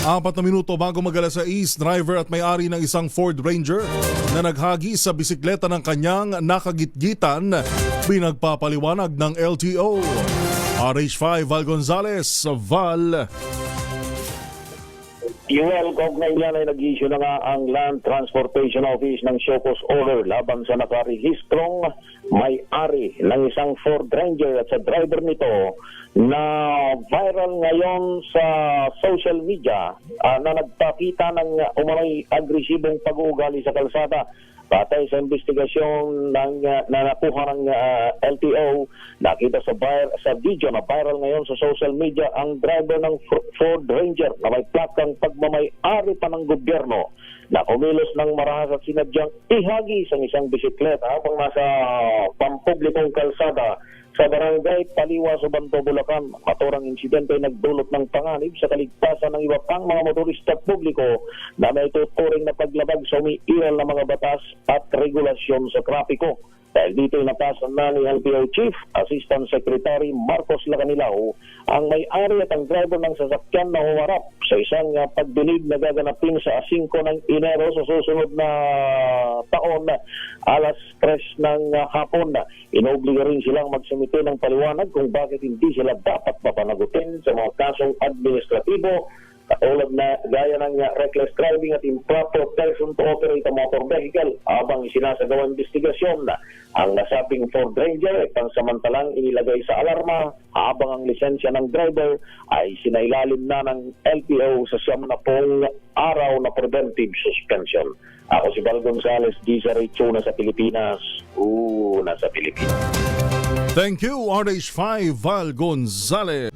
4 na minuto bago mag-alas 6, driver at may-ari ng isang Ford Ranger na naghagi sa bisikleta ng kanyang nakagitgitan, pinagpapaliwanag ng LTO. RH5 Val Gonzales, Val. Kaugnay niyan ay nag-issue na nga ang Land Transportation Office ng show cause order laban sa nakarehistrong may-ari ng isang Ford Ranger at sa driver nito na viral ngayon sa social media na nagpakita ng umano'y agresibong pag-uugali sa kalsada. Batay sa investigasyon na nakuha ng LTO, nakita sa video na viral ngayon sa social media ang driver ng Ford Ranger na may plakang pagmamay-ari pa ng gobyerno na kumilos ng marahas at sinadyang ihagi sa isang bisikleta habang nasa pampublikong kalsada sa barangay Paliwa, Subanto, Bulacan. Maturang insidente ay nagdulot ng panganib sa kaligtasan ng iba pang mga motorista at publiko na may tuturing na paglabag sa umiiral na mga batas at regulasyon sa trapiko. Dahil dito ay natasan na ni LTO Chief Assistant Secretary Marcos Lacanilao ang may-ari at ang driver ng sasakyan na humarap sa isang pagdinig na gaganapin sa 5 ng Enero sa susunod na taon, alas 3 ng hapon. Inobliga rin silang magsumite ng paliwanag kung bakit hindi sila dapat mapanagutin sa mga kasong administratibo katulad na gaya ng reckless driving at improper person to operate a motor vehicle. Habang isinasagawa investigasyon, ang nasabing Ford Ranger ay pansamantalang inilagay sa alarma habang ang lisensya ng driver ay sinailalim na ng LTO sa 10 araw na preventive suspension. Ako si Val Gonzales, Dizarito, nasa Pilipinas. Nasa Pilipinas. Thank you, RH5 Val Gonzales.